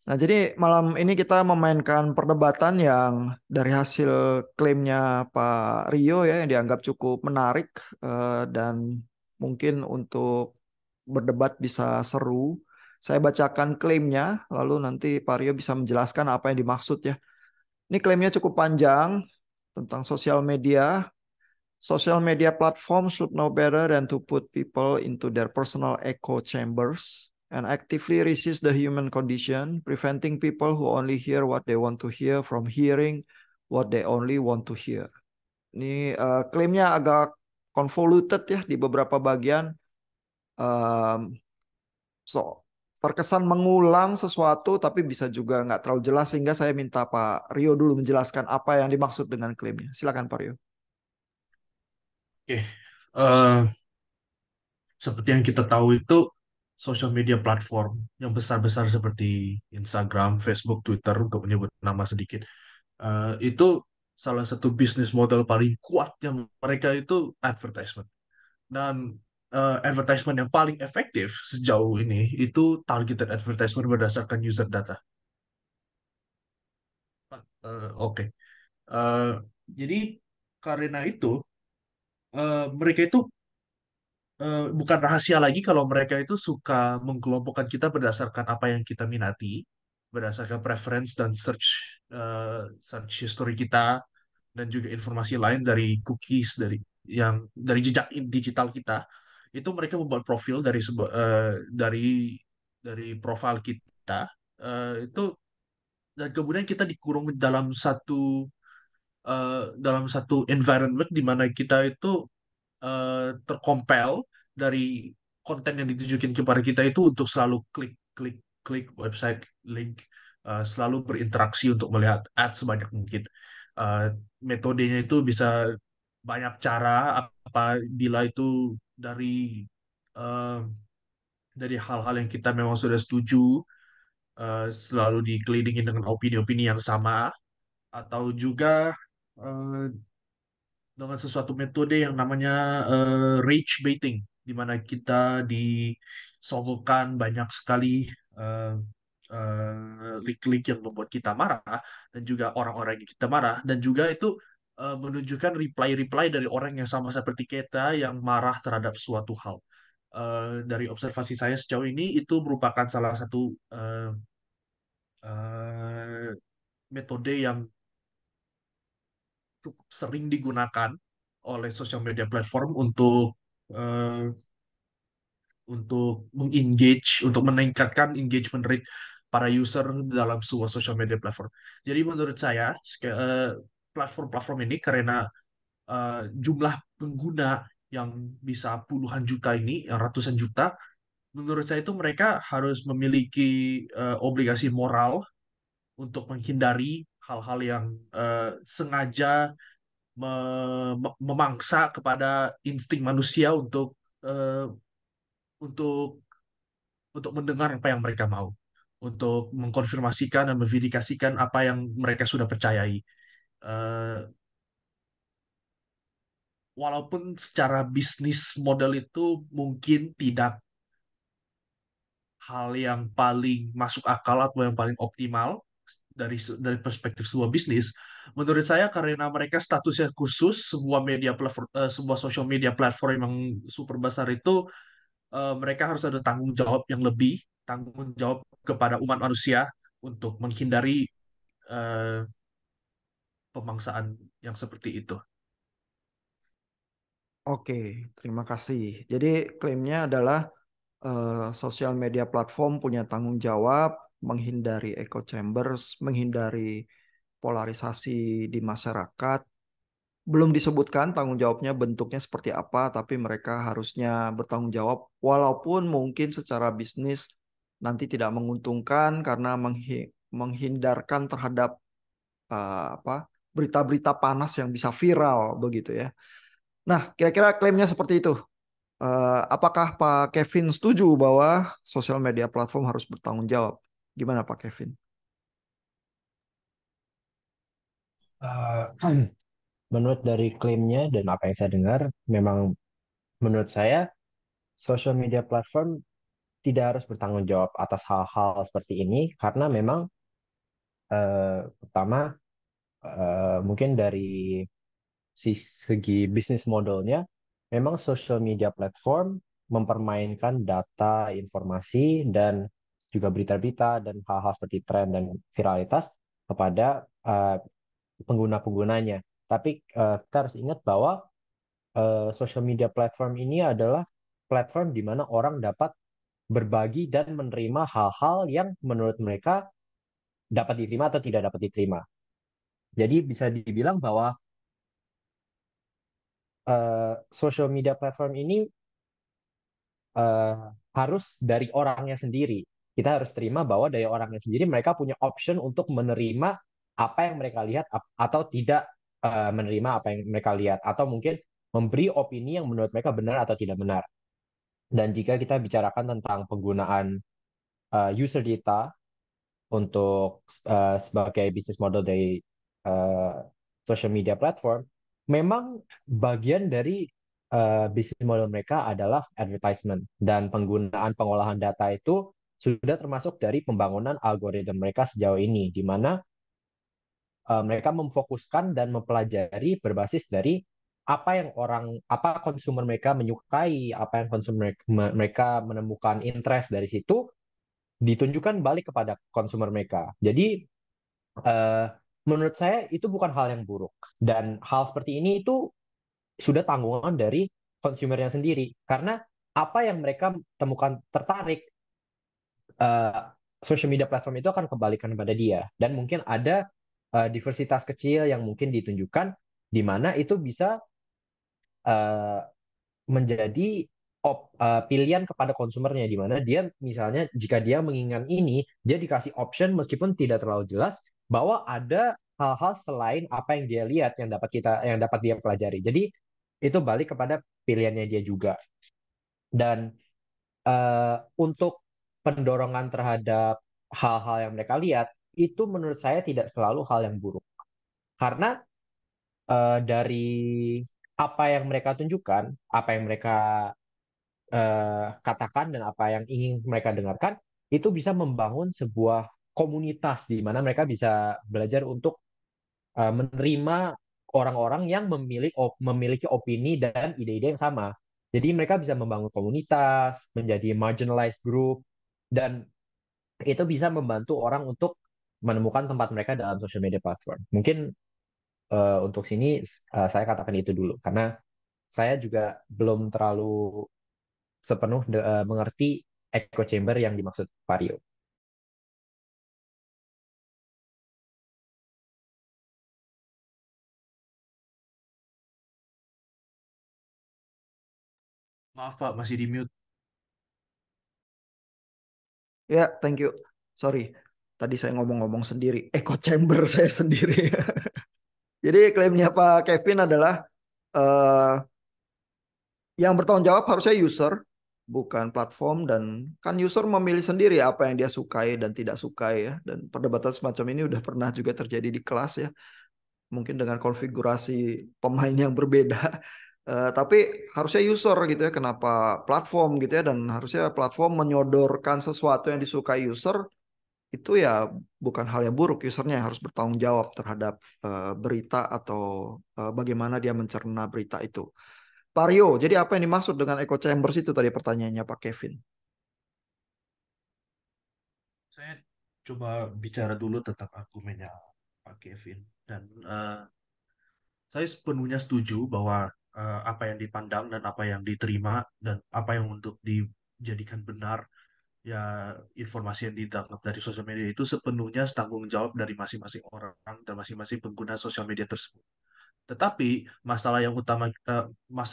Nah, jadi malam ini kita memainkan perdebatan yang dari hasil klaimnya Pak Rio ya, yang dianggap cukup menarik dan mungkin untuk berdebat bisa seru. Saya bacakan klaimnya, lalu nanti Pak Rio bisa menjelaskan apa yang dimaksud ya. Ini klaimnya cukup panjang tentang sosial media. Social media platforms should know better than to put people into their personal echo chambers and actively resist the human condition, preventing people who only hear what they want to hear from hearing what they only want to hear. Ini klaimnya agak convoluted ya di beberapa bagian. Um, so terkesan mengulang sesuatu tapi bisa juga nggak terlalu jelas sehingga saya minta Pak Rio dulu menjelaskan apa yang dimaksud dengan klaimnya. Silakan Pak Rio. Oke, eh, seperti yang kita tahu itu social media platform yang besar-besar seperti Instagram, Facebook, Twitter untuk menyebut nama sedikit, itu salah satu bisnis model paling kuat yang mereka itu advertisement. Dan advertisement yang paling efektif sejauh ini itu targeted advertisement berdasarkan user data. Oke. Eh, jadi karena itu mereka itu bukan rahasia lagi kalau mereka itu suka mengkelompokkan kita berdasarkan apa yang kita minati, berdasarkan preference dan search history kita dan juga informasi lain dari cookies dari jejak digital kita. Itu mereka membuat profil dari profil kita itu, dan kemudian kita dikurung dalam satu environment di mana kita itu terkompel dari konten yang ditujukin kepada kita itu untuk selalu klik klik klik website link, selalu berinteraksi untuk melihat ads sebanyak mungkin. Eh, Metodenya itu bisa banyak cara, apabila itu dari eh, dari hal-hal yang kita memang sudah setuju, selalu dikelilingin dengan opini-opini yang sama, atau juga eh, dengan sesuatu metode yang namanya rage baiting, di mana kita disogokkan banyak sekali eh, link-link yang membuat kita marah, dan juga orang-orang yang kita marah, dan juga itu menunjukkan reply-reply dari orang yang sama seperti kita yang marah terhadap suatu hal. Dari observasi saya sejauh ini itu merupakan salah satu eh, eh, metode yang cukup sering digunakan oleh social media platform eh, untuk mengengage, untuk meningkatkan engagement rate para user dalam sebuah social media platform. Jadi menurut saya platform-platform ini, karena jumlah pengguna yang bisa puluhan juta ini, yang ratusan juta, menurut saya itu mereka harus memiliki obligasi moral untuk menghindari hal-hal yang sengaja memangsa kepada insting manusia eh, untuk untuk mendengar apa yang mereka mau, untuk mengkonfirmasikan dan memverifikasikan apa yang mereka sudah percayai. Eh, Walaupun secara bisnis model itu mungkin tidak hal yang paling masuk akal atau yang paling optimal dari perspektif sebuah bisnis, menurut saya karena mereka statusnya khusus, sebuah social media platform yang super besar itu, mereka harus ada tanggung jawab yang lebih, tanggung jawab kepada umat manusia untuk menghindari eh, pemangsaan yang seperti itu. Oke, terima kasih. Jadi klaimnya adalah sosial media platform punya tanggung jawab menghindari echo chambers, menghindari polarisasi di masyarakat. Belum disebutkan tanggung jawabnya bentuknya seperti apa, tapi mereka harusnya bertanggung jawab walaupun mungkin secara bisnis nanti tidak menguntungkan karena menghindarkan terhadap apa berita-berita panas yang bisa viral begitu ya. Nah, kira-kira klaimnya seperti itu. Apakah Pak Kevin setuju bahwa sosial media platform harus bertanggung jawab? Gimana Pak Kevin? Eh, menurut dari klaimnya dan apa yang saya dengar, memang menurut saya social media platform tidak harus bertanggung jawab atas hal-hal seperti ini karena memang pertama mungkin dari segi bisnis modelnya, memang social media platform mempermainkan data, informasi, dan juga berita-berita dan hal-hal seperti tren dan viralitas kepada pengguna-penggunanya. Tapi kita harus ingat bahwa social media platform ini adalah platform di mana orang dapat berbagi dan menerima hal-hal yang menurut mereka dapat diterima atau tidak dapat diterima. Jadi bisa dibilang bahwa social media platform ini eh, harus dari orangnya sendiri. Kita harus terima bahwa dari orangnya sendiri mereka punya option untuk menerima apa yang mereka lihat atau tidak menerima apa yang mereka lihat atau mungkin memberi opini yang menurut mereka benar atau tidak benar. Dan jika kita bicarakan tentang penggunaan user data untuk sebagai bisnis model dari uh, social media platform, memang bagian dari bisnis model mereka adalah advertisement dan penggunaan pengolahan data itu sudah termasuk dari pembangunan algoritma mereka sejauh ini, di mana mereka memfokuskan dan mempelajari berbasis dari apa konsumer mereka menyukai, apa yang konsumer mereka menemukan interest dari situ, ditunjukkan balik kepada konsumer mereka. Jadi eh, menurut saya itu bukan hal yang buruk dan hal seperti ini itu sudah tanggungan dari konsumernya sendiri karena apa yang mereka temukan tertarik eh, social media platform itu akan kembalikan kepada dia dan mungkin ada diversitas kecil yang mungkin ditunjukkan di mana itu bisa eh, menjadi pilihan kepada konsumernya di mana dia misalnya jika dia menginginkan ini dia dikasih option meskipun tidak terlalu jelas bahwa ada hal-hal selain apa yang dia lihat yang dapat dia pelajari. Jadi itu balik kepada pilihannya dia juga. Dan untuk pendorongan terhadap hal-hal yang mereka lihat itu menurut saya tidak selalu hal yang buruk karena dari apa yang mereka tunjukkan, apa yang mereka katakan dan apa yang ingin mereka dengarkan itu bisa membangun sebuah komunitas di mana mereka bisa belajar untuk menerima orang-orang yang memiliki opini dan ide-ide yang sama. Jadi mereka bisa membangun komunitas, menjadi marginalized group, dan itu bisa membantu orang untuk menemukan tempat mereka dalam social media platform. Mungkin untuk sini saya katakan itu dulu, karena saya juga belum terlalu mengerti echo chamber yang dimaksud Vario. Maaf Pak, masih di mute. Ya, thank you. Sorry, tadi saya ngomong-ngomong sendiri. Echo chamber saya sendiri. Jadi klaimnya Pak Kevin adalah eh, yang bertanggung jawab harusnya user, bukan platform. Dan kan user memilih sendiri apa yang dia sukai dan tidak sukai ya. Dan perdebatan semacam ini udah pernah juga terjadi di kelas ya. Mungkin dengan konfigurasi pemain yang berbeda. Tapi harusnya user gitu ya, kenapa platform gitu ya, dan harusnya platform menyodorkan sesuatu yang disukai user itu ya bukan hal yang buruk, usernya yang harus bertanggung jawab terhadap berita atau bagaimana dia mencerna berita itu. Pak Rio, jadi apa yang dimaksud dengan echo chambers itu tadi pertanyaannya Pak Kevin? Saya coba bicara dulu tentang argumennya Pak Kevin. Dan saya sepenuhnya setuju bahwa apa yang dipandang dan apa yang diterima dan apa yang untuk dijadikan benar, ya informasi yang ditangkap dari sosial media itu sepenuhnya tanggung jawab dari masing-masing orang dan masing-masing pengguna sosial media tersebut. Tetapi masalah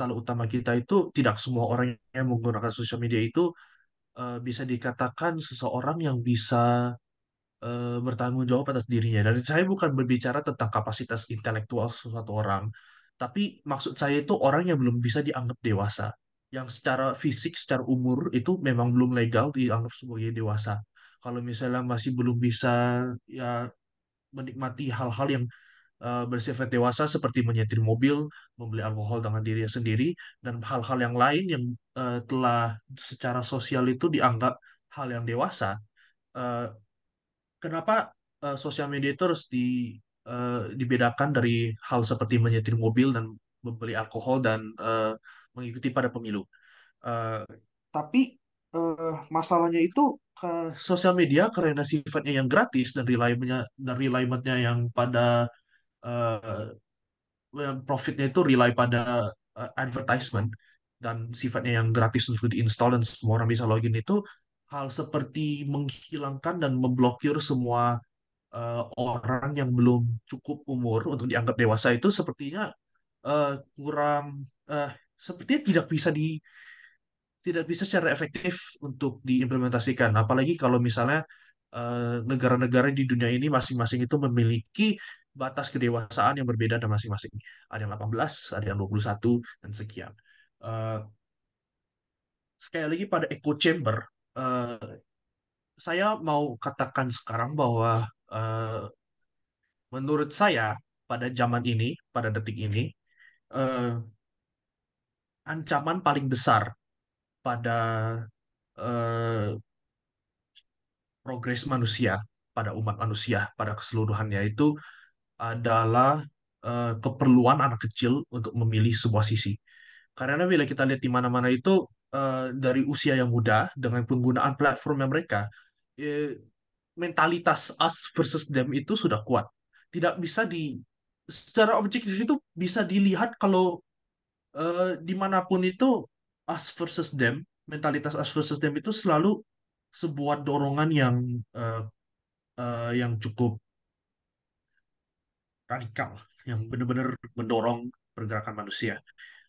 utama kita itu tidak semua orang yang menggunakan sosial media itu bisa dikatakan seseorang yang bisa bertanggung jawab atas dirinya. Dan saya bukan berbicara tentang kapasitas intelektual sesuatu orang, tapi maksud saya itu orang yang belum bisa dianggap dewasa, yang secara fisik, secara umur itu memang belum legal dianggap sebagai dewasa. Kalau misalnya masih belum bisa ya menikmati hal-hal yang bersifat dewasa seperti menyetir mobil, membeli alkohol dengan dirinya sendiri, dan hal-hal yang lain yang telah secara sosial itu dianggap hal yang dewasa. Eh, Kenapa sosial media itu harus dibedakan dari hal seperti menyetir mobil dan membeli alkohol dan mengikuti pada pemilu? Eh, tapi masalahnya itu ke sosial media karena sifatnya yang gratis dan reliable-nya yang pada eh, profitnya itu rely pada advertisement dan sifatnya yang gratis untuk diinstal dan semua orang bisa login itu hal seperti menghilangkan dan memblokir semua orang yang belum cukup umur untuk dianggap dewasa itu sepertinya kurang sepertinya tidak bisa secara efektif untuk diimplementasikan. Apalagi kalau misalnya negara-negara di dunia ini masing-masing itu memiliki batas kedewasaan yang berbeda dan masing-masing. Ada yang 18, ada yang 21, dan sekian. Eh, Sekali lagi pada echo chamber, eh, saya mau katakan sekarang bahwa eh, menurut saya pada zaman ini, pada detik ini, eh, ancaman paling besar pada eh, progres manusia, pada umat manusia, pada keseluruhannya itu adalah keperluan anak kecil untuk memilih sebuah sisi. Karena bila kita lihat di mana-mana itu dari usia yang muda dengan penggunaan platformnya mereka, eh, mentalitas us versus them itu sudah kuat. Tidak bisa secara objektif itu bisa dilihat kalau dimanapun itu us versus them, mentalitas us versus them itu selalu sebuah dorongan eh, yang cukup radikal, yang benar-benar mendorong pergerakan manusia.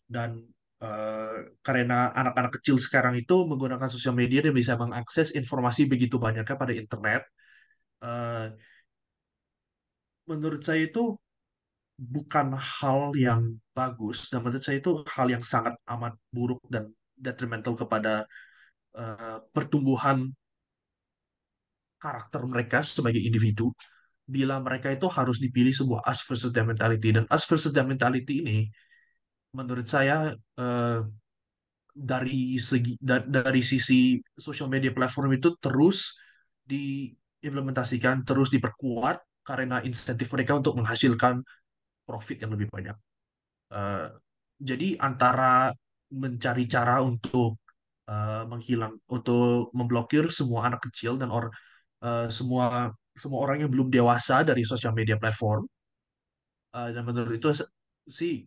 Dan eh, karena anak-anak kecil sekarang itu menggunakan sosial media dan bisa mengakses informasi begitu banyaknya pada internet, eh, menurut saya itu bukan hal yang bagus, dan menurut saya itu hal yang sangat amat buruk dan detrimental kepada pertumbuhan karakter mereka sebagai individu bila mereka itu harus dipilih sebuah us versus them mentality. Dan us versus them mentality ini menurut saya dari sisi social media platform itu terus diimplementasikan, terus diperkuat karena insentif mereka untuk menghasilkan profit yang lebih banyak. Eh, jadi antara mencari cara untuk untuk memblokir semua anak kecil dan semua semua orang yang belum dewasa dari sosial media platform, dan menurut itu sih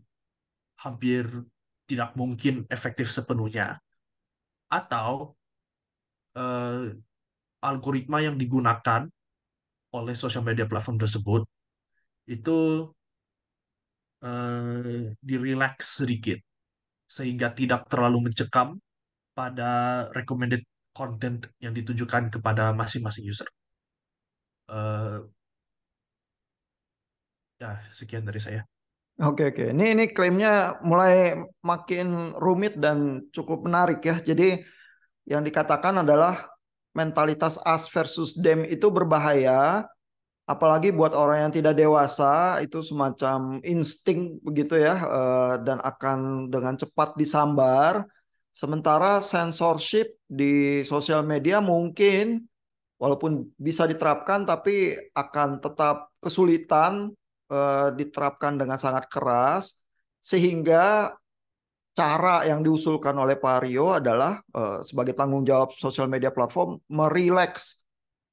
hampir tidak mungkin efektif sepenuhnya, atau eh, algoritma yang digunakan oleh sosial media platform tersebut itu direlax sedikit sehingga tidak terlalu mencekam pada recommended content yang ditujukan kepada masing-masing user. Eh, Ya, sekian dari saya. Oke, oke. Ini klaimnya mulai makin rumit dan cukup menarik ya. Jadi yang dikatakan adalah mentalitas us versus them itu berbahaya, apalagi buat orang yang tidak dewasa, itu semacam insting begitu ya, dan akan dengan cepat disambar. Sementara censorship di sosial media mungkin walaupun bisa diterapkan tapi akan tetap kesulitan diterapkan dengan sangat keras, sehingga cara yang diusulkan oleh Pak Rio adalah sebagai tanggung jawab sosial media platform merileks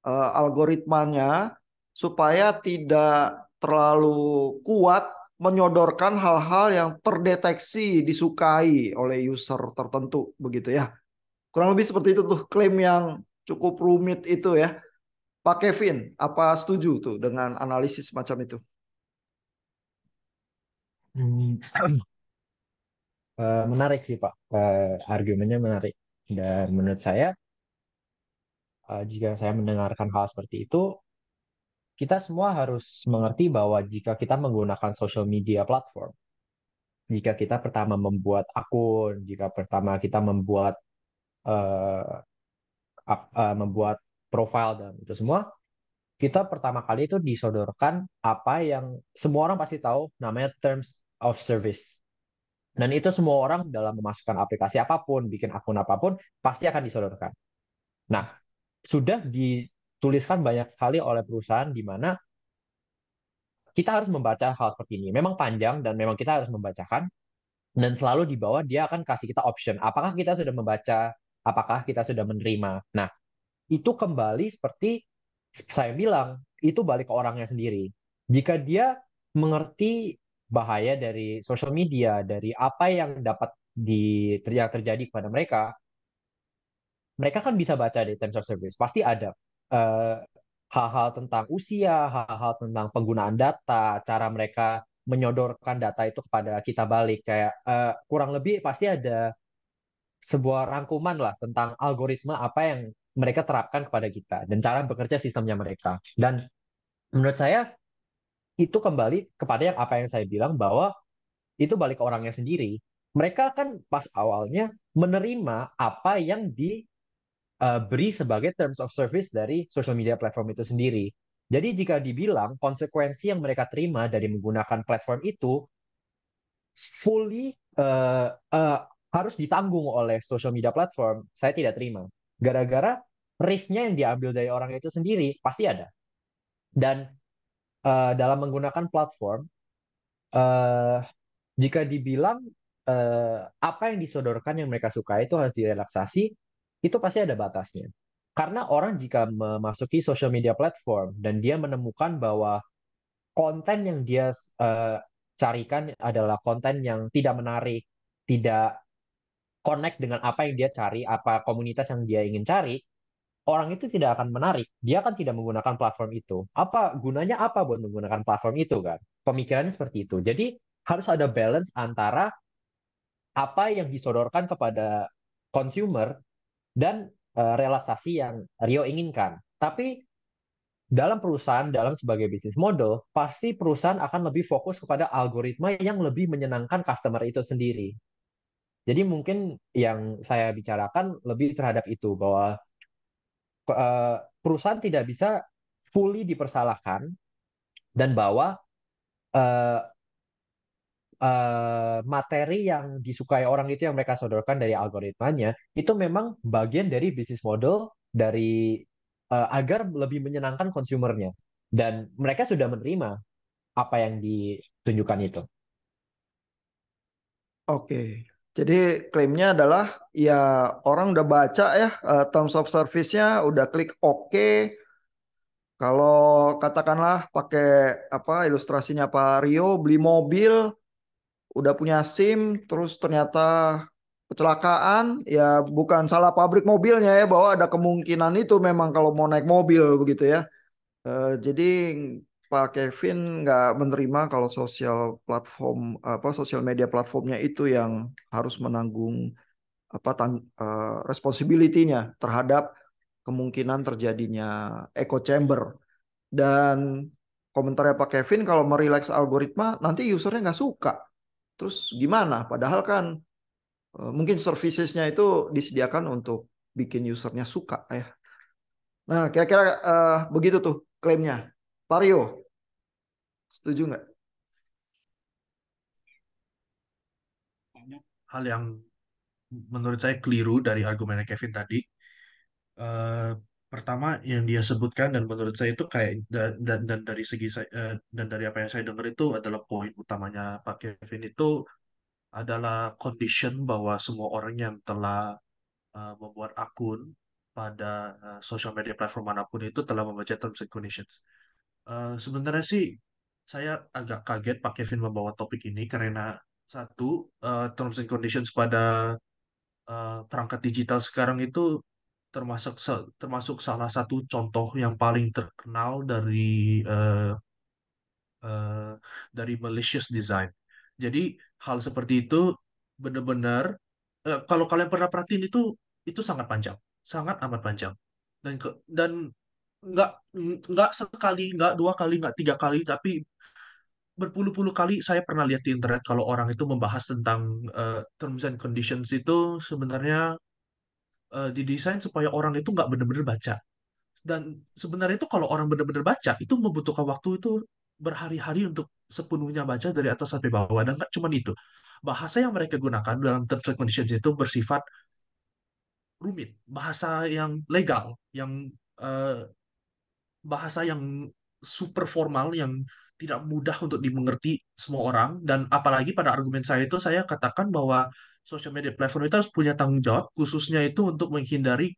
algoritmanya supaya tidak terlalu kuat menyodorkan hal-hal yang terdeteksi disukai oleh user tertentu begitu ya. Kurang lebih seperti itu tuh klaim yang cukup rumit itu ya. Pak Kevin, apa setuju tuh dengan analisis macam itu? Hmm, menarik sih Pak. Argumennya menarik. Dan menurut saya, jika saya mendengarkan hal seperti itu, kita semua harus mengerti bahwa jika kita menggunakan social media platform, jika kita pertama membuat akun, jika pertama kita membuat profile dan itu semua, kita pertama kali itu disodorkan apa yang semua orang pasti tahu namanya terms of service. Dan itu semua orang dalam memasukkan aplikasi apapun, bikin akun apapun, pasti akan disodorkan. Nah, sudah dituliskan banyak sekali oleh perusahaan di mana kita harus membaca hal seperti ini. Memang panjang dan memang kita harus membacakan, dan selalu di bawah dia akan kasih kita option. Apakah kita sudah membaca, apakah kita sudah menerima. Nah, itu kembali seperti saya bilang, itu balik ke orangnya sendiri. Jika dia mengerti bahaya dari social media, dari apa yang dapat yang terjadi kepada mereka, mereka kan bisa baca di terms of service. Pasti ada eh, hal-hal tentang usia, hal-hal tentang penggunaan data, cara mereka menyodorkan data itu kepada kita balik. Kayak kurang lebih pasti ada sebuah rangkuman lah tentang algoritma apa yang mereka terapkan kepada kita dan cara bekerja sistemnya mereka. Dan menurut saya itu kembali kepada apa yang saya bilang bahwa itu balik ke orangnya sendiri. Mereka kan pas awalnya menerima apa yang diberi sebagai terms of service dari social media platform itu sendiri. Jadi jika dibilang konsekuensi yang mereka terima dari menggunakan platform itu fully harus ditanggung oleh social media platform, saya tidak terima. Gara-gara risk-nya yang diambil dari orang itu sendiri pasti ada. Dan dalam menggunakan platform, uh, jika dibilang apa yang disodorkan yang mereka suka itu harus direlaksasi, itu pasti ada batasnya. Karena orang jika memasuki social media platform dan dia menemukan bahwa konten yang dia carikan adalah konten yang tidak menarik, tidak connect dengan apa yang dia cari, apa komunitas yang dia ingin cari, orang itu tidak akan menarik. Dia akan tidak menggunakan platform itu. Apa gunanya apa buat menggunakan platform itu kan? Pemikirannya seperti itu. Jadi harus ada balance antara apa yang disodorkan kepada consumer dan relaksasi yang Rio inginkan. Tapi dalam perusahaan, dalam sebagai bisnis model, pasti perusahaan akan lebih fokus kepada algoritma yang lebih menyenangkan customer itu sendiri. Jadi mungkin yang saya bicarakan lebih terhadap itu, bahwa perusahaan tidak bisa fully dipersalahkan dan bahwa eh, materi yang disukai orang itu yang mereka sodorkan dari algoritmanya itu memang bagian dari bisnis model dari agar lebih menyenangkan konsumernya dan mereka sudah menerima apa yang ditunjukkan itu. Oke. Jadi klaimnya adalah ya orang udah baca ya terms of service-nya, udah klik oke. Kalau katakanlah pakai apa ilustrasinya Pak Rio beli mobil, udah punya SIM, terus ternyata kecelakaan, ya bukan salah pabrik mobilnya ya, bahwa ada kemungkinan itu memang kalau mau naik mobil begitu ya. Jadi Pak Kevin nggak menerima kalau sosial platform apa sosial media platformnya itu yang harus menanggung apa responsibility-nya terhadap kemungkinan terjadinya echo chamber. Dan komentarnya Pak Kevin kalau merelax algoritma nanti usernya nggak suka. Terus gimana? Padahal kan mungkin servicesnya itu disediakan untuk bikin usernya suka ya. Nah, kira-kira begitu tuh klaimnya. Vario, setuju nggak? Banyak hal yang menurut saya keliru dari argumennya Kevin tadi. Eh, Pertama yang dia sebutkan dan menurut saya itu kayak dan dari segi saya dan dari apa yang saya dengar itu adalah poin utamanya Pak Kevin itu adalah condition bahwa semua orang yang telah membuat akun pada social media platform manapun itu telah membaca terms and conditions. Sebenarnya sih saya agak kaget Pak Kevin membawa topik ini karena satu terms and conditions pada perangkat digital sekarang itu termasuk salah satu contoh yang paling terkenal eh, dari malicious design. Jadi hal seperti itu benar-benar kalau kalian pernah perhatiin itu sangat panjang, sangat amat panjang dan nggak nggak sekali, nggak dua kali, nggak tiga kali, tapi berpuluh-puluh kali saya pernah lihat di internet kalau orang itu membahas tentang terms and conditions itu sebenarnya didesain supaya orang itu nggak benar-benar baca. Dan sebenarnya itu kalau orang benar-benar baca, itu membutuhkan waktu itu berhari-hari untuk sepenuhnya baca dari atas sampai bawah. Dan nggak cuma itu. Bahasa yang mereka gunakan dalam terms and conditions itu bersifat rumit. Bahasa yang legal, yang eh, bahasa yang super formal, yang tidak mudah untuk dimengerti semua orang. Dan apalagi pada argumen saya itu, saya katakan bahwa social media platform itu harus punya tanggung jawab, khususnya itu untuk menghindari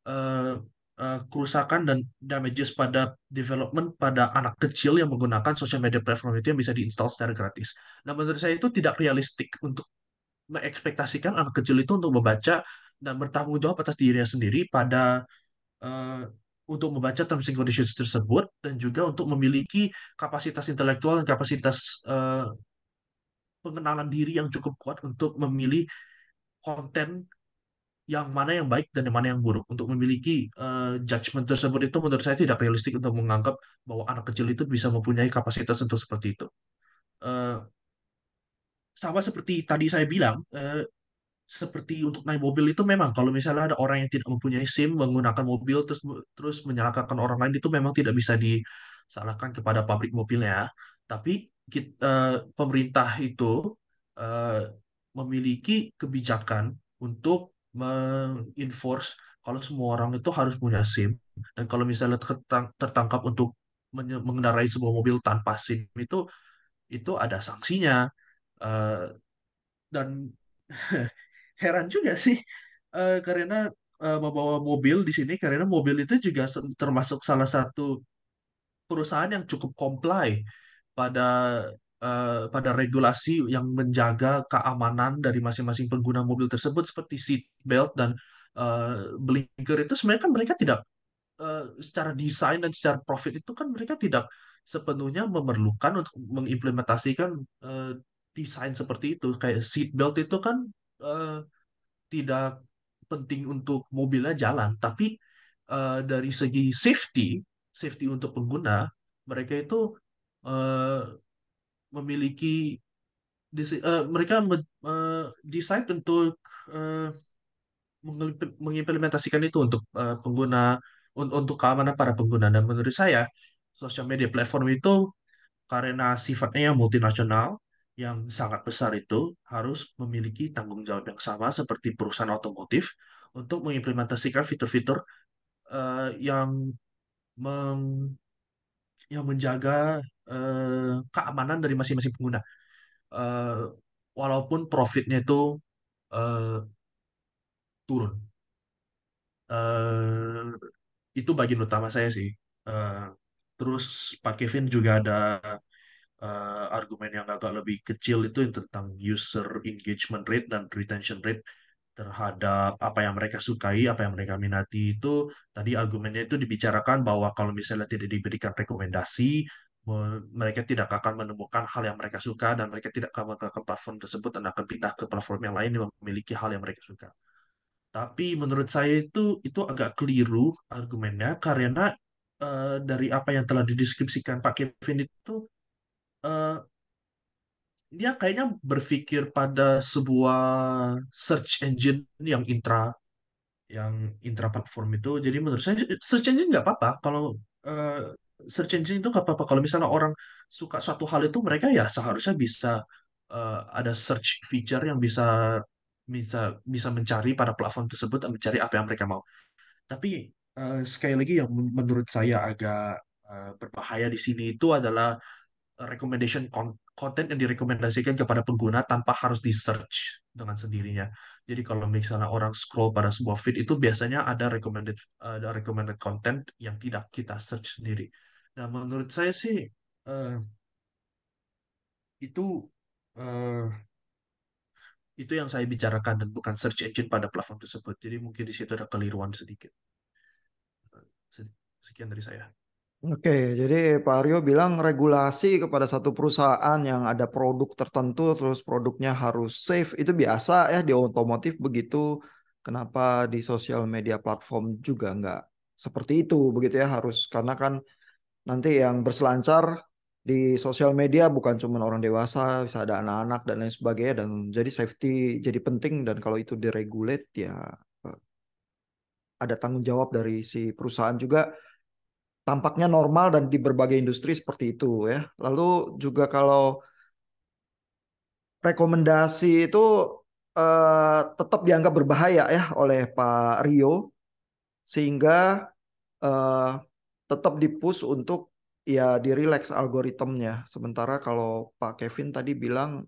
eh, kerusakan dan damages pada development pada anak kecil yang menggunakan social media platform itu yang bisa diinstal secara gratis. Nah, menurut saya itu tidak realistik untuk mengekspektasikan anak kecil itu untuk membaca dan bertanggung jawab atas dirinya sendiri pada eh, untuk membaca terms and conditions tersebut dan juga untuk memiliki kapasitas intelektual dan kapasitas pengenalan diri yang cukup kuat untuk memilih konten yang mana yang baik dan yang mana yang buruk. Untuk memiliki judgement tersebut itu menurut saya tidak realistik untuk menganggap bahwa anak kecil itu bisa mempunyai kapasitas untuk seperti itu. Eh, Sama seperti tadi saya bilang, seperti untuk naik mobil itu memang kalau misalnya ada orang yang tidak mempunyai SIM menggunakan mobil terus terus menyalahkan orang lain itu memang tidak bisa disalahkan kepada pabrik mobilnya. Tapi pemerintah itu eh, memiliki kebijakan untuk mengenforce kalau semua orang itu harus punya SIM dan kalau misalnya tertangkap untuk mengendarai sebuah mobil tanpa SIM itu ada sanksinya. Eh, dan heran juga sih karena membawa mobil di sini karena mobil itu juga termasuk salah satu perusahaan yang cukup comply pada pada regulasi yang menjaga keamanan dari masing-masing pengguna mobil tersebut seperti seat belt dan blinker itu sebenarnya kan mereka tidak secara desain dan secara profit itu kan mereka tidak sepenuhnya memerlukan untuk mengimplementasikan eh, desain seperti itu kayak seat belt itu kan eh, tidak penting untuk mobilnya jalan, tapi dari segi safety untuk pengguna, mereka itu eh, memiliki mereka decide untuk eh, mengimplementasikan itu untuk pengguna untuk keamanan para pengguna. Dan menurut saya, sosial media platform itu karena sifatnya yang multinasional, yang sangat besar itu harus memiliki tanggung jawab yang sama seperti perusahaan otomotif untuk mengimplementasikan fitur-fitur yang mem- yang menjaga keamanan dari masing-masing pengguna. Eh, Walaupun profitnya itu eh, turun. Eh, itu bagian utama saya sih. Eh, Terus Pak Kevin juga ada argumen yang agak lebih kecil itu yang tentang user engagement rate dan retention rate terhadap apa yang mereka sukai, apa yang mereka minati itu tadi argumennya itu dibicarakan bahwa kalau misalnya tidak diberikan rekomendasi, mereka tidak akan menemukan hal yang mereka suka dan mereka tidak akan menggunakan platform tersebut dan akan pindah ke platform yang lain yang memiliki hal yang mereka suka. Tapi menurut saya itu agak keliru argumennya karena dari apa yang telah dideskripsikan Pak Kevin itu eh, dia kayaknya berpikir pada sebuah search engine yang intra platform itu. Jadi menurut saya search engine nggak apa-apa kalau eh, search engine itu nggak apa-apa kalau misalnya orang suka suatu hal itu mereka ya seharusnya bisa ada search feature yang bisa bisa bisa mencari pada platform tersebut dan mencari apa yang mereka mau. Tapi sekali lagi yang menurut saya agak berbahaya di sini itu adalah konten yang direkomendasikan kepada pengguna tanpa harus di search dengan sendirinya. Jadi kalau misalnya orang scroll pada sebuah feed itu biasanya ada recommended content yang tidak kita search sendiri. Nah, menurut saya sih eh, itu eh, itu yang saya bicarakan dan bukan search engine pada platform tersebut. Jadi mungkin di situ ada keliruan sedikit. Sekian dari saya. Oke, jadi Pak Aryo bilang regulasi kepada satu perusahaan yang ada produk tertentu, terus produknya harus safe, itu biasa ya di otomotif begitu. Kenapa di sosial media platform juga nggak seperti itu, begitu ya harus karena kan nanti yang berselancar di sosial media bukan cuma orang dewasa, bisa ada anak-anak dan lain sebagainya, dan jadi safety jadi penting dan kalau itu diregulate ya ada tanggung jawab dari si perusahaan juga tampaknya normal dan di berbagai industri seperti itu ya. Lalu juga kalau rekomendasi itu tetap dianggap berbahaya ya oleh Pak Rio, sehingga eh, tetap dipush untuk ya di relax algoritmnya. Sementara kalau Pak Kevin tadi bilang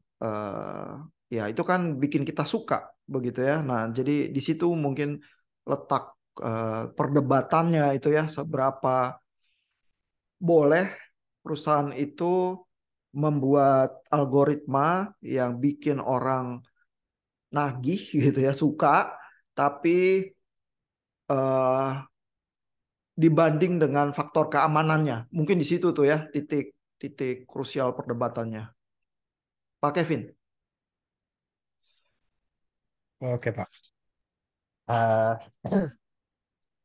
ya itu kan bikin kita suka begitu ya. Nah, jadi di situ mungkin letak perdebatannya itu ya, seberapa boleh perusahaan itu membuat algoritma yang bikin orang nagih gitu ya, suka, tapi eh, dibanding dengan faktor keamanannya. Mungkin di situ tuh ya titik titik krusial perdebatannya. Pak Kevin. Oke, Pak. Eh,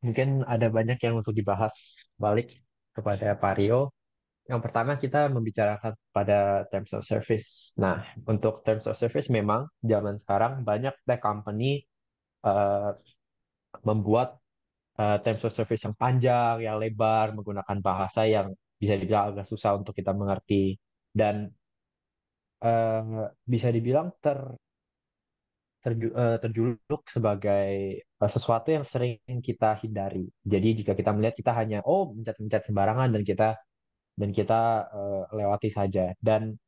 Mungkin ada banyak yang untuk dibahas balik kepada Pak Rio. Yang pertama kita membicarakan pada terms of service. Nah, untuk terms of service memang zaman sekarang banyak tech company eh, membuat terms of service yang panjang, yang lebar, menggunakan bahasa yang bisa dibilang agak susah untuk kita mengerti. Dan bisa dibilang terjuluk sebagai sesuatu yang sering kita hindari. Jadi jika kita melihat kita hanya mencet-mencet sembarangan dan kita lewati saja. Dan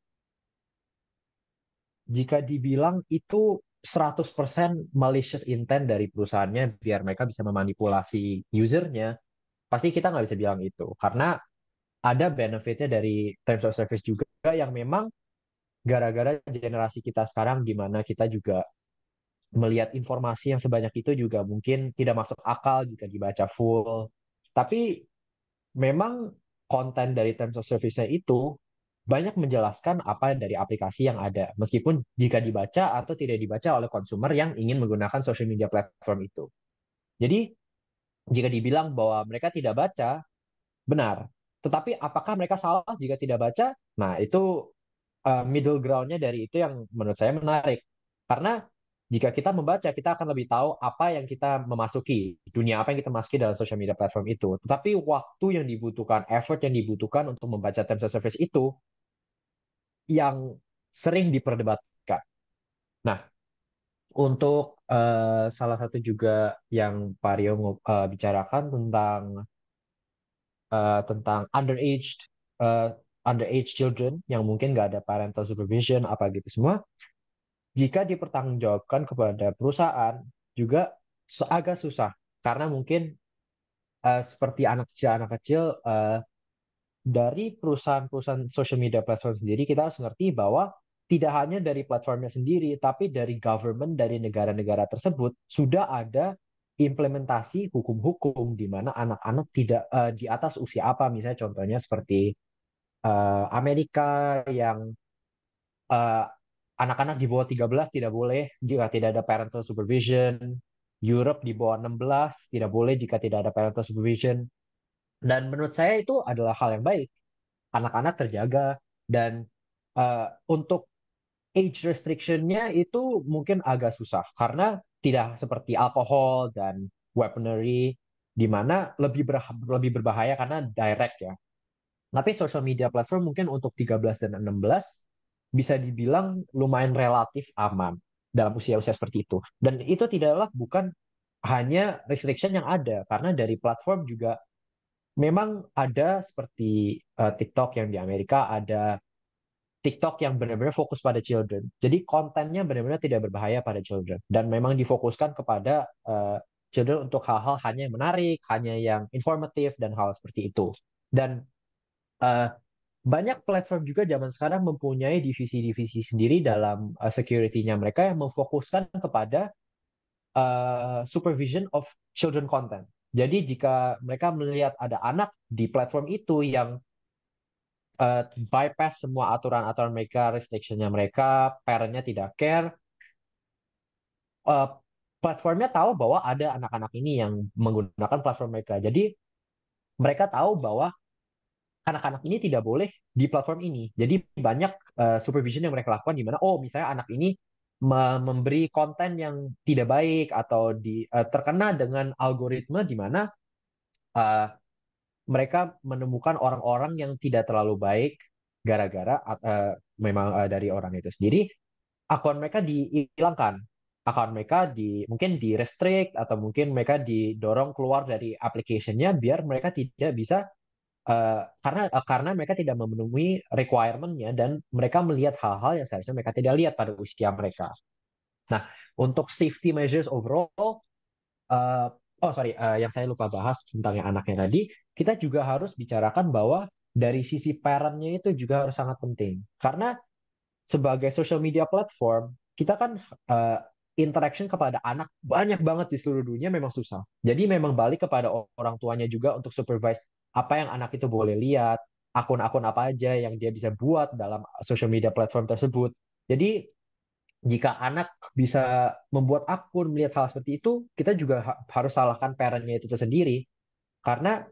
jika dibilang itu 100% malicious intent dari perusahaannya biar mereka bisa memanipulasi usernya, pasti kita nggak bisa bilang itu. Karena ada benefitnya dari terms of service juga yang memang gara-gara generasi kita sekarang di mana kita juga melihat informasi yang sebanyak itu juga mungkin tidak masuk akal jika dibaca full. Tapi memang konten dari terms of service-nya itu banyak menjelaskan apa dari aplikasi yang ada, meskipun jika dibaca atau tidak dibaca oleh konsumer yang ingin menggunakan social media platform itu. Jadi, jika dibilang bahwa mereka tidak baca, benar. Tetapi apakah mereka salah jika tidak baca? Nah, itu middle ground-nya dari itu yang menurut saya menarik. Karena jika kita membaca, kita akan lebih tahu apa yang kita memasuki, dunia apa yang kita masuki dalam social media platform itu. Tetapi waktu yang dibutuhkan, effort yang dibutuhkan untuk membaca terms of service itu yang sering diperdebatkan. Nah, untuk salah satu juga yang Pak Rio bicarakan tentang underage children yang mungkin nggak ada parental supervision apa gitu semua, jika dipertanggungjawabkan kepada perusahaan juga agak susah karena mungkin seperti anak kecil dari perusahaan-perusahaan social media platform sendiri kita harus ngerti bahwa tidak hanya dari platformnya sendiri tapi dari government dari negara-negara tersebut sudah ada implementasi hukum-hukum di mana anak-anak tidak di atas usia apa, misalnya contohnya seperti Amerika yang eh, anak-anak di bawah 13 tidak boleh jika tidak ada parental supervision. Europe di bawah 16 tidak boleh jika tidak ada parental supervision. Dan menurut saya itu adalah hal yang baik. Anak-anak terjaga dan untuk age restriction-nya itu mungkin agak susah karena tidak seperti alkohol dan weaponry di mana lebih berbahaya karena direct ya. Tapi social media platform mungkin untuk 13 dan 16 bisa dibilang lumayan relatif aman dalam usia-usia seperti itu. Dan itu bukan hanya restriction yang ada, karena dari platform juga memang ada seperti TikTok yang di Amerika, ada TikTok yang benar-benar fokus pada children. Jadi kontennya benar-benar tidak berbahaya pada children. Dan memang difokuskan kepada children untuk hal-hal hanya yang menarik, hanya yang informatif, dan hal seperti itu. Dan uh, banyak platform juga zaman sekarang mempunyai divisi-divisi sendiri dalam security-nya mereka yang memfokuskan kepada supervision of children content. Jadi jika mereka melihat ada anak di platform itu yang bypass semua aturan-aturan mereka, restriction-nya mereka, parent-nya tidak care, uh, platformnya tahu bahwa ada anak-anak ini yang menggunakan platform mereka. Jadi mereka tahu bahwa anak-anak ini tidak boleh di platform ini. Jadi banyak supervision yang mereka lakukan di mana, misalnya anak ini memberi konten yang tidak baik atau terkena dengan algoritma di mana uh, mereka menemukan orang-orang yang tidak terlalu baik gara-gara memang dari orang itu sendiri, akun mereka dihilangkan, akun mereka mungkin di restrict atau mungkin mereka didorong keluar dari application-nya biar mereka tidak bisa karena mereka tidak memenuhi requirement-nya dan mereka melihat hal-hal yang seharusnya mereka tidak lihat pada usia mereka. Nah, untuk safety measures overall, uh, oh sorry, yang saya lupa bahas tentang yang anaknya tadi, kita juga harus bicarakan bahwa dari sisi parent-nya itu juga harus sangat penting. Karena sebagai social media platform, kita kan uh, interaction kepada anak banyak banget di seluruh dunia memang susah. Jadi memang balik kepada orang tuanya juga untuk supervise apa yang anak itu boleh lihat, akun-akun apa aja yang dia bisa buat dalam social media platform tersebut. Jadi jika anak bisa membuat akun melihat hal seperti itu, kita juga harus salahkan parent-nya itu tersendiri. Karena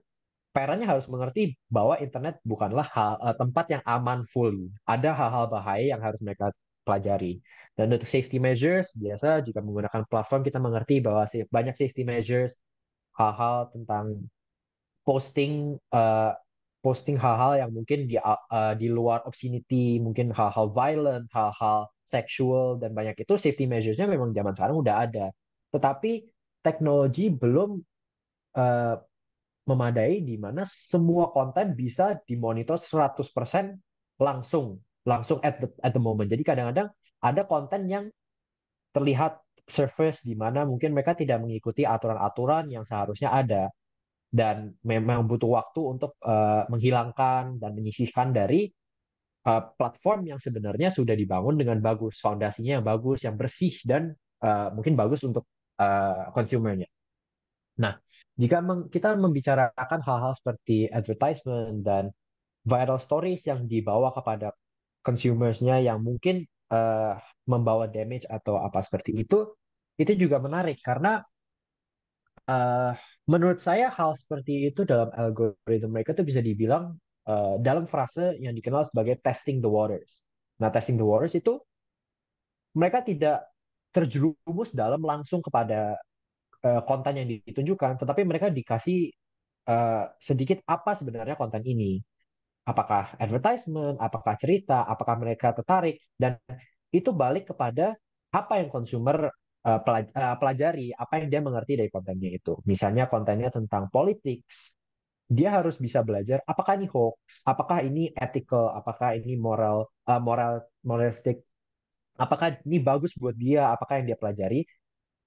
parent-nya harus mengerti bahwa internet bukanlah tempat yang aman fully. Ada hal-hal bahaya yang harus mereka pelajari. Dan untuk safety measures, biasa jika menggunakan platform kita mengerti bahwa banyak safety measures, hal-hal tentang posting posting hal-hal yang mungkin di luar obscenity, mungkin hal-hal violent, hal-hal sexual dan banyak itu safety measures-nya memang zaman sekarang udah ada. Tetapi teknologi belum uh, memadai di mana semua konten bisa dimonitor 100% langsung langsung at the moment. Jadi kadang-kadang ada konten yang terlihat surface di mana mungkin mereka tidak mengikuti aturan-aturan yang seharusnya ada dan memang butuh waktu untuk menghilangkan dan menyisihkan dari platform yang sebenarnya sudah dibangun dengan bagus, fondasinya yang bagus, yang bersih dan mungkin bagus untuk consumernya. Nah, jika kita membicarakan hal-hal seperti advertisement dan viral stories yang dibawa kepada consumersnya yang mungkin uh, membawa damage atau apa seperti itu juga menarik karena uh, menurut saya hal seperti itu dalam algoritma mereka itu bisa dibilang dalam frase yang dikenal sebagai testing the waters. Nah, testing the waters itu mereka tidak terjerumus dalam langsung kepada konten yang ditunjukkan, tetapi mereka dikasih sedikit apa sebenarnya konten ini. Apakah advertisement, apakah cerita, apakah mereka tertarik, dan itu balik kepada apa yang konsumer pelajari, apa yang dia mengerti dari kontennya itu. Misalnya kontennya tentang politics, dia harus bisa belajar apakah ini hoax, apakah ini ethical, apakah ini moralistic, apakah ini bagus buat dia, apakah yang dia pelajari.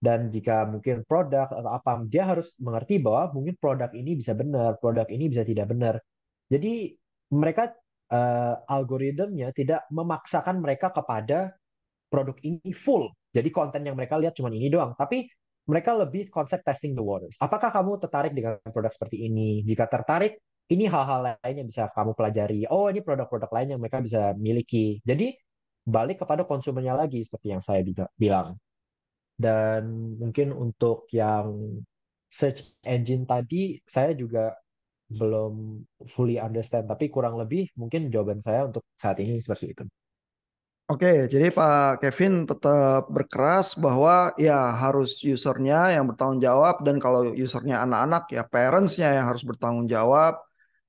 Dan jika mungkin produk atau apa, dia harus mengerti bahwa mungkin produk ini bisa benar, produk ini bisa tidak benar. Jadi mereka algoritmnya tidak memaksakan mereka kepada produk ini full. Jadi konten yang mereka lihat cuma ini doang. Tapi mereka lebih konsep testing the waters. Apakah kamu tertarik dengan produk seperti ini? Jika tertarik, ini hal-hal lain yang bisa kamu pelajari. Oh, ini produk-produk lain yang mereka bisa miliki. Jadi balik kepada konsumennya lagi seperti yang saya bilang. Dan mungkin untuk yang search engine tadi, saya juga belum fully understand, tapi kurang lebih mungkin jawaban saya untuk saat ini seperti itu. Oke, jadi Pak Kevin tetap berkeras bahwa ya harus usernya yang bertanggung jawab dan kalau usernya anak-anak ya parentsnya yang harus bertanggung jawab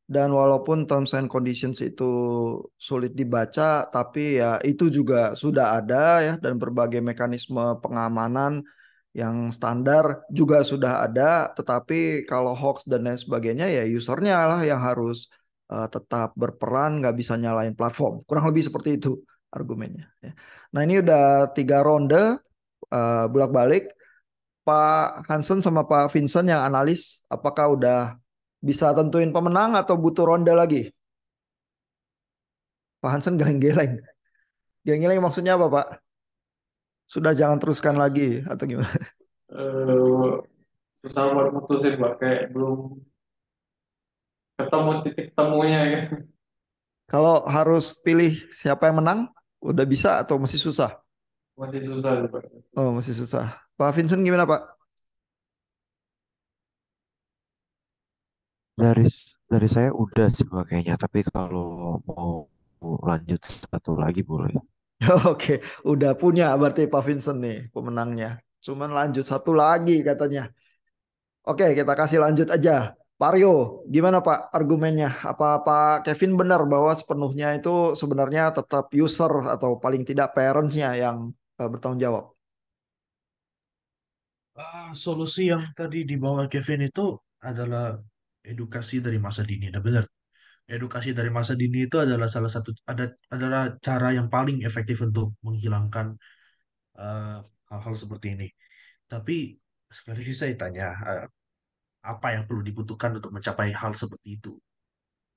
dan walaupun terms and conditions itu sulit dibaca tapi ya itu juga sudah ada ya dan berbagai mekanisme pengamanan yang standar juga sudah ada tetapi kalau hoax dan lain sebagainya ya usernya lah yang harus tetap berperan nggak bisa nyalain platform kurang lebih seperti itu argumennya. Ya. Nah ini udah 3 ronde bolak-balik. Pak Hansen sama Pak Vincent yang analis, apakah udah bisa tentuin pemenang atau butuh ronde lagi? Pak Hansen geleng-geleng. Geleng-geleng maksudnya apa Pak? Sudah jangan teruskan lagi atau gimana? eh susah buat mutusin Pak, kayak belum ketemu titik temunya gitu. Kalau harus pilih siapa yang menang, udah bisa atau masih susah? Masih susah sih, Pak. Oh masih susah. Pak Vincent gimana Pak? Dari dari saya udah sih kayaknya, tapi kalau mau lanjut satu lagi boleh. Oke, udah punya berarti Pak Vincent nih pemenangnya. Cuman lanjut satu lagi katanya. Oke, kita kasih lanjut aja. Pak Rio, gimana Pak argumennya? Apa Pak Kevin benar bahwa sepenuhnya itu sebenarnya tetap user atau paling tidak parents-nya yang bertanggung jawab? Solusi yang tadi dibawa Kevin itu adalah edukasi dari masa dini. Nah, benar. Edukasi dari masa dini itu adalah salah satu adalah cara yang paling efektif untuk menghilangkan eh, hal-hal seperti ini. Tapi sekali lagi saya tanya, apa yang perlu dibutuhkan untuk mencapai hal seperti itu?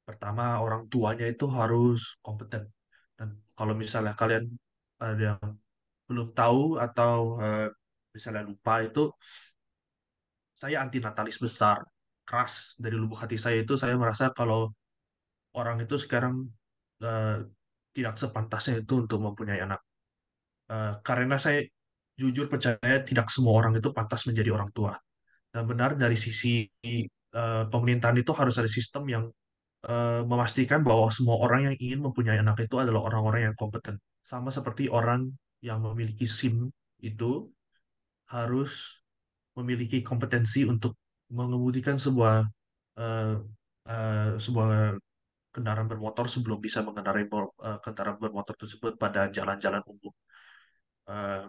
Pertama, orang tuanya itu harus kompeten. Dan kalau misalnya kalian ada yang belum tahu atau misalnya lupa itu, saya anti natalis besar, keras dari lubuk hati saya itu saya merasa kalau orang itu sekarang eh, tidak sepantasnya itu untuk mempunyai anak. Karena saya jujur percaya tidak semua orang itu pantas menjadi orang tua. Dan benar dari sisi pemerintahan itu harus ada sistem yang memastikan bahwa semua orang yang ingin mempunyai anak itu adalah orang-orang yang kompeten. Sama seperti orang yang memiliki SIM itu harus memiliki kompetensi untuk mengemudikan eh, sebuah kendaraan bermotor sebelum bisa mengendarai kendaraan bermotor tersebut pada jalan-jalan umum. Eh,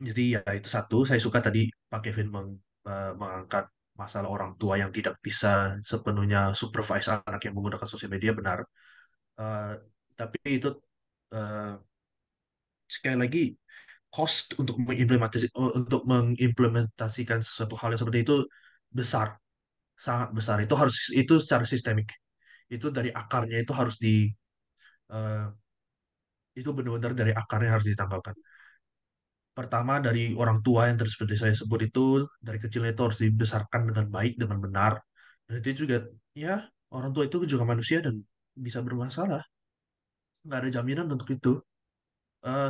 jadi ya itu satu, saya suka tadi Pak Kevin mengangkat masalah orang tua yang tidak bisa sepenuhnya supervise anak yang menggunakan sosial media benar. Eh, tapi itu eh, sekali lagi cost untuk mengimplementasikan sesuatu hal yang seperti itu besar, sangat besar. Itu secara sistemik. Itu dari akarnya itu harus eh, itu benar-benar dari akarnya harus ditanggalkan. Pertama dari orang tua yang tadi seperti saya sebut itu dari kecilnya itu harus dibesarkan dengan baik, dengan benar. Dan itu juga ya orang tua itu juga manusia dan bisa bermasalah. Nggak ada jaminan untuk itu.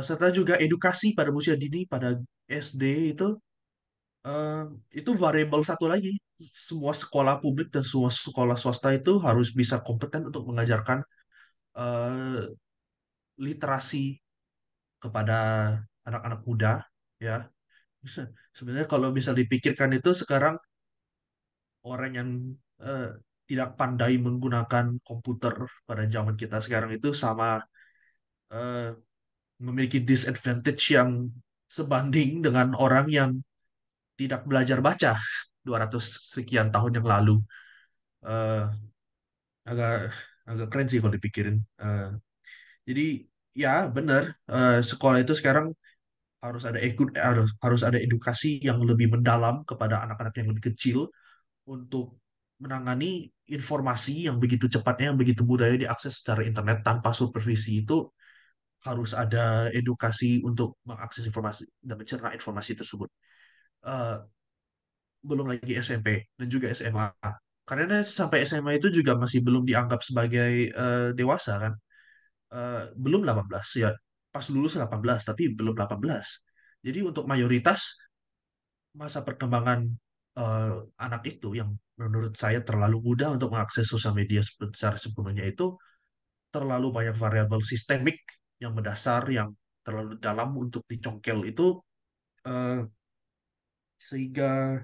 Serta juga edukasi pada usia dini pada SD itu eh, itu variabel satu lagi. Semua sekolah publik dan semua sekolah swasta itu harus bisa kompeten untuk mengajarkan eh, literasi kepada anak-anak muda, ya. Sebenarnya kalau bisa dipikirkan itu sekarang orang yang eh, tidak pandai menggunakan komputer pada zaman kita sekarang itu sama eh, memiliki disadvantage yang sebanding dengan orang yang tidak belajar baca 200 sekian tahun yang lalu. Eh, agak agak keren sih kalau dipikirin. Jadi ya benar, sekolah itu sekarang harus ada edukasi yang lebih mendalam kepada anak-anak yang lebih kecil untuk menangani informasi yang begitu cepatnya, yang begitu mudahnya diakses secara internet tanpa supervisi itu harus ada edukasi untuk mengakses informasi dan mencerna informasi tersebut. Eh, Belum lagi SMP dan juga SMA. Karena sampai SMA itu juga masih belum dianggap sebagai dewasa kan. Belum 18 ya. Pas lulus 18 tapi belum 18. Jadi untuk mayoritas masa perkembangan eh, anak itu yang menurut saya terlalu mudah untuk mengakses sosial media secara sepenuhnya itu terlalu banyak variabel sistemik yang mendasar yang terlalu dalam untuk dicongkel itu eh, sehingga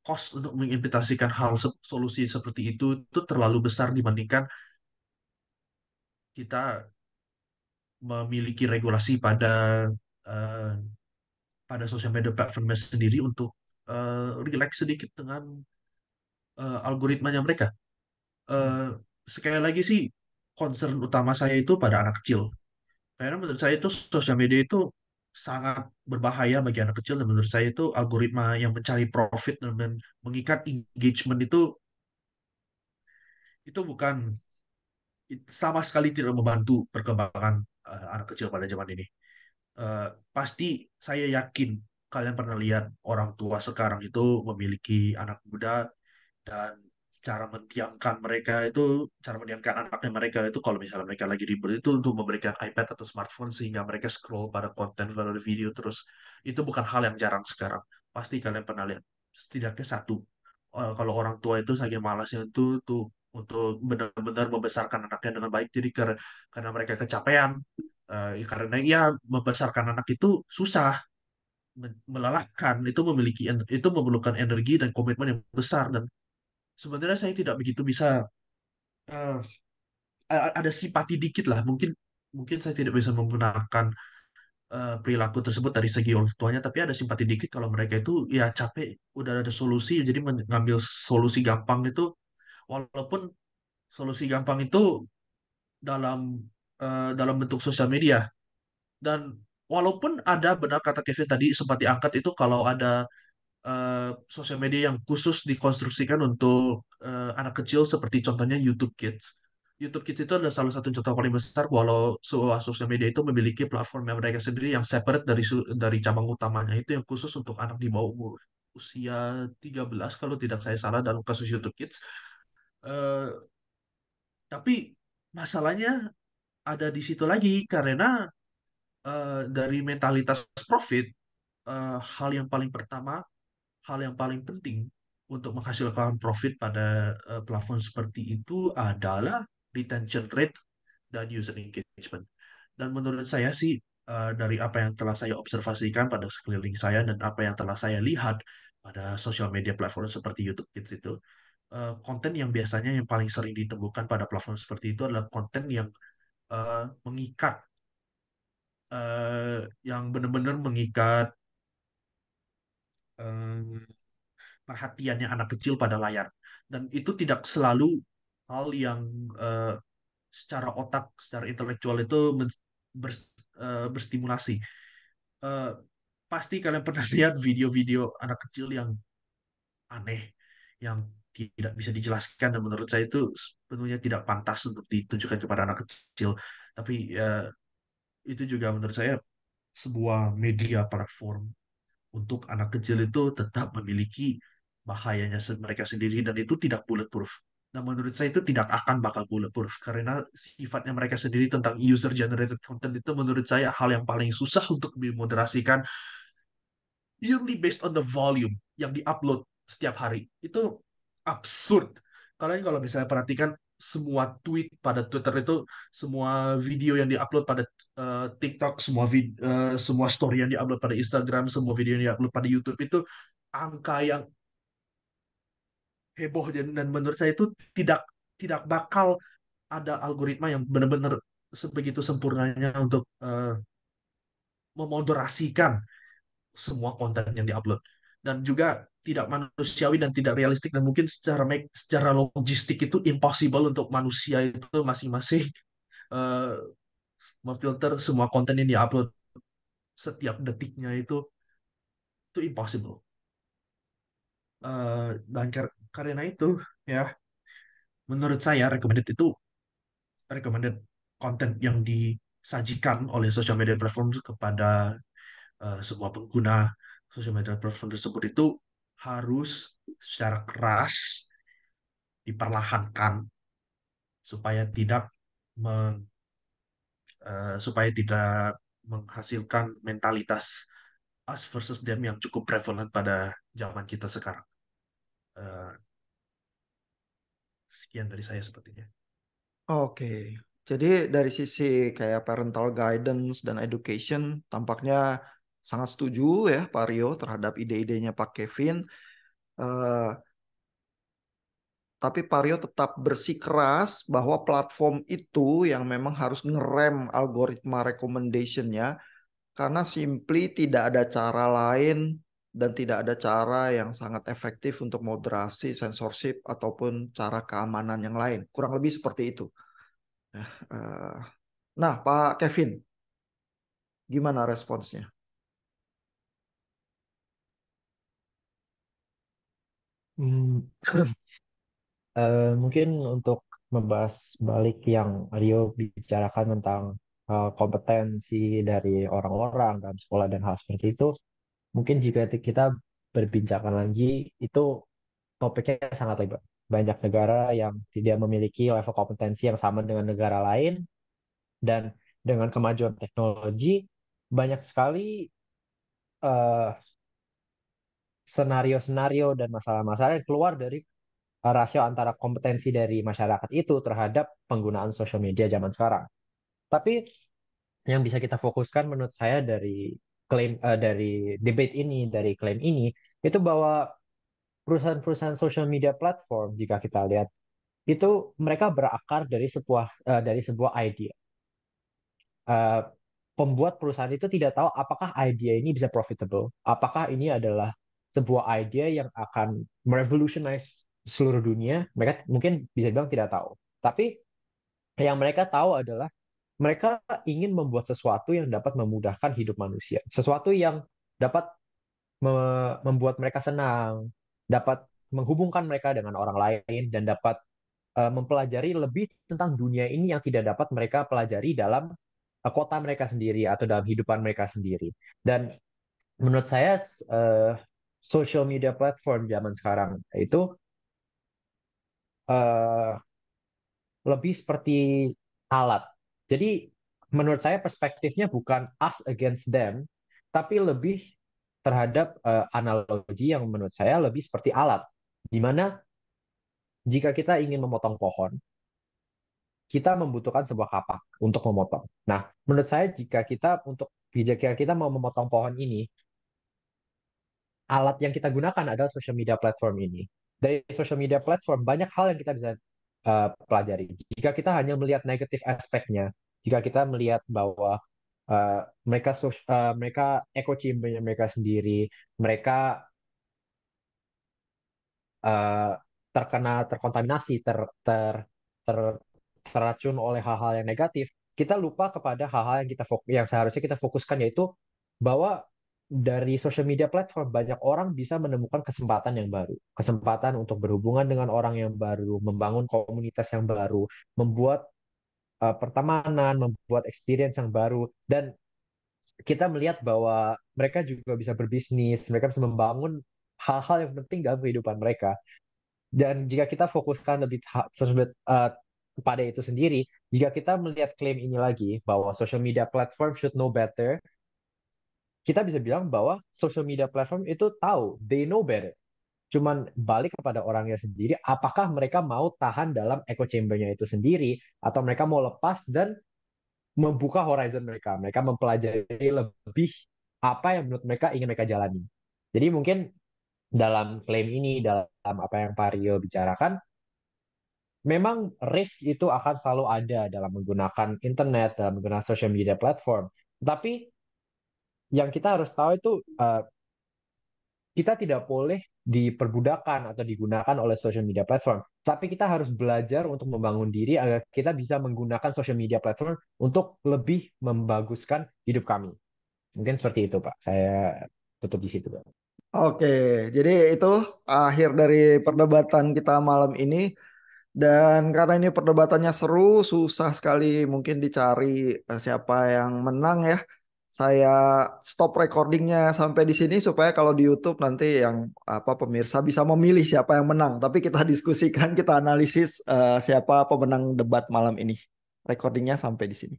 cost untuk mengimplementasikan solusi seperti itu terlalu besar dibandingkan kita memiliki regulasi eh, pada sosial media platformnya sendiri untuk relax sedikit dengan algoritmanya mereka. Eh, Sekali lagi sih concern utama saya itu pada anak kecil. Karena menurut saya itu sosial media itu sangat berbahaya bagi anak kecil dan menurut saya itu algoritma yang mencari profit dan mengikat engagement itu bukan sama sekali tidak membantu perkembangan anak kecil pada zaman ini. Eh, Pasti saya yakin kalian pernah lihat orang tua sekarang itu memiliki anak muda dan cara mendiamkan anaknya mereka itu kalau misalnya mereka lagi ribut itu untuk memberikan iPad atau smartphone sehingga mereka scroll pada konten pada video terus itu bukan hal yang jarang sekarang pasti kalian pernah lihat setidaknya satu. Kalau orang tua itu saking malasnya itu tuh untuk benar-benar membesarkan anaknya dengan baik jadi karena mereka kecapean. Karena ya membesarkan anak itu susah, melelahkan, itu memerlukan energi dan komitmen yang besar dan sebenarnya saya tidak begitu bisa, eh, ada simpati dikit lah. Mungkin mungkin saya tidak bisa membenarkan perilaku tersebut dari segi orang tuanya, tapi ada simpati dikit kalau mereka itu ya capek, udah ada solusi, jadi mengambil solusi gampang itu, walaupun solusi gampang itu dalam dalam bentuk sosial media. Dan walaupun ada, benar kata Kevin tadi sempat diangkat itu, kalau ada sosial media yang khusus dikonstruksikan untuk anak kecil seperti contohnya YouTube Kids. YouTube Kids itu adalah salah satu contoh paling besar walau sebuah sosial media itu memiliki platform yang mereka sendiri yang separate dari cabang utamanya itu yang khusus untuk anak di bawah umur usia 13 kalau tidak saya salah dalam kasus YouTube Kids. Eh, tapi masalahnya ada di situ lagi karena dari mentalitas profit, hal yang paling pertama, hal yang paling penting untuk menghasilkan profit pada platform seperti itu adalah retention rate dan user engagement. Dan menurut saya sih, dari apa yang telah saya observasikan pada sekeliling saya dan apa yang telah saya lihat pada sosial media platform seperti YouTube Kids itu, konten yang biasanya yang paling sering ditemukan pada platform seperti itu adalah konten yang mengikat, yang benar-benar mengikat eh, perhatiannya anak kecil pada layar. Dan itu tidak selalu hal yang eh, secara otak, secara intelektual itu berstimulasi. Eh, Pasti kalian pernah lihat video-video anak kecil yang aneh, yang tidak bisa dijelaskan, dan menurut saya itu sepenuhnya tidak pantas untuk ditunjukkan kepada anak kecil. Tapi itu juga menurut saya sebuah media platform untuk anak kecil itu tetap memiliki bahayanya mereka sendiri, dan itu tidak bulletproof. Nah, menurut saya itu tidak akan bakal bulletproof karena sifatnya mereka sendiri tentang user generated content itu menurut saya hal yang paling susah untuk dimoderasikan, purely based on the volume yang diupload setiap hari. Itu absurd. Kalian kalau misalnya perhatikan semua tweet pada Twitter itu, semua video yang diupload pada TikTok, semua story yang diupload pada Instagram, semua video yang diupload pada YouTube itu angka yang heboh, dan menurut saya itu tidak tidak bakal ada algoritma yang benar-benar sebegitu sempurnanya untuk memoderasikan semua konten yang diupload, dan juga tidak manusiawi dan tidak realistik, dan mungkin secara logistik itu impossible untuk manusia itu masing-masing eh, memfilter semua konten yang diupload setiap detiknya, itu impossible. Dan karena itu ya, menurut saya recommended konten yang disajikan oleh social media platform kepada semua pengguna social media platform tersebut itu harus secara keras diperlahankan supaya tidak meng- supaya tidak menghasilkan mentalitas us versus them yang cukup prevalent pada zaman kita sekarang. Eh, Sekian dari saya sepertinya. Oke, jadi dari sisi kayak parental guidance dan education, tampaknya sangat setuju ya Pak Rio terhadap ide-idenya Pak Kevin. Eh, tapi Pak Rio tetap bersikeras bahwa platform itu yang memang harus ngerem algoritma recommendationnya karena simply tidak ada cara lain dan tidak ada cara yang sangat efektif untuk moderasi, censorship ataupun cara keamanan yang lain. Kurang lebih seperti itu. Eh, Nah, Pak Kevin, gimana responsnya? Hmm, mungkin untuk membahas balik yang Rio bicarakan tentang kompetensi dari orang-orang dalam sekolah dan hal seperti itu, mungkin jika kita berbincangkan lagi, itu topiknya sangat lebar. Banyak negara yang tidak memiliki level kompetensi yang sama dengan negara lain, dan dengan kemajuan teknologi, banyak sekali eh, senario-senario dan masalah-masalah yang keluar dari rasio antara kompetensi dari masyarakat itu terhadap penggunaan sosial media zaman sekarang. Tapi yang bisa kita fokuskan menurut saya dari dari debate ini, dari klaim ini, itu bahwa perusahaan-perusahaan social media platform, jika kita lihat, itu mereka berakar dari sebuah idea. Eh, Pembuat perusahaan itu tidak tahu apakah idea ini bisa profitable, apakah ini adalah sebuah idea yang akan merevolutionize seluruh dunia. Mereka mungkin bisa bilang tidak tahu. Tapi yang mereka tahu adalah mereka ingin membuat sesuatu yang dapat memudahkan hidup manusia, sesuatu yang dapat membuat mereka senang, dapat menghubungkan mereka dengan orang lain, dan dapat mempelajari lebih tentang dunia ini yang tidak dapat mereka pelajari dalam kota mereka sendiri atau dalam kehidupan mereka sendiri. Dan menurut saya social media platform zaman sekarang itu uh, lebih seperti alat. Jadi menurut saya perspektifnya bukan us against them, tapi lebih terhadap analogi yang menurut saya lebih seperti alat. Di mana jika kita ingin memotong pohon, kita membutuhkan sebuah kapak untuk memotong. Nah, menurut saya jika kita mau memotong pohon ini, alat yang kita gunakan adalah social media platform ini. Dari social media platform banyak hal yang kita bisa pelajari. Jika kita hanya melihat negatif aspeknya, jika kita melihat bahwa mereka echo chambernya mereka sendiri, mereka uh, terkontaminasi, ter, terracun oleh hal-hal yang negatif, kita lupa kepada hal-hal yang seharusnya kita fokuskan, yaitu bahwa dari social media platform banyak orang bisa menemukan kesempatan yang baru, kesempatan untuk berhubungan dengan orang yang baru, membangun komunitas yang baru, membuat pertemanan, membuat experience yang baru, dan kita melihat bahwa mereka juga bisa berbisnis, mereka bisa membangun hal-hal yang penting dalam kehidupan mereka. Dan jika kita fokuskan lebih kepada itu sendiri, jika kita melihat klaim ini lagi bahwa social media platform should know better, kita bisa bilang bahwa social media platform itu tahu, they know better. Cuman balik kepada orangnya sendiri, apakah mereka mau tahan dalam echo chamber-nya itu sendiri, atau mereka mau lepas dan membuka horizon mereka. Mereka mempelajari lebih apa yang menurut mereka ingin mereka jalani. Jadi mungkin dalam klaim ini, dalam apa yang Pak Rio bicarakan, memang risk itu akan selalu ada dalam menggunakan internet, dalam menggunakan social media platform. Tapi yang kita harus tahu itu kita tidak boleh diperbudakan atau digunakan oleh social media platform. Tapi kita harus belajar untuk membangun diri agar kita bisa menggunakan social media platform untuk lebih membaguskan hidup kami. Mungkin seperti itu, Pak. Saya tutup di situ, Pak. Oke, jadi itu akhir dari perdebatan kita malam ini. Dan karena ini perdebatannya seru, susah sekali mungkin dicari siapa yang menang ya. Saya stop recordingnya sampai di sini supaya kalau di YouTube nanti yang pemirsa bisa memilih siapa yang menang. Tapi kita diskusikan, kita analisis siapa pemenang debat malam ini. Recordingnya sampai di sini.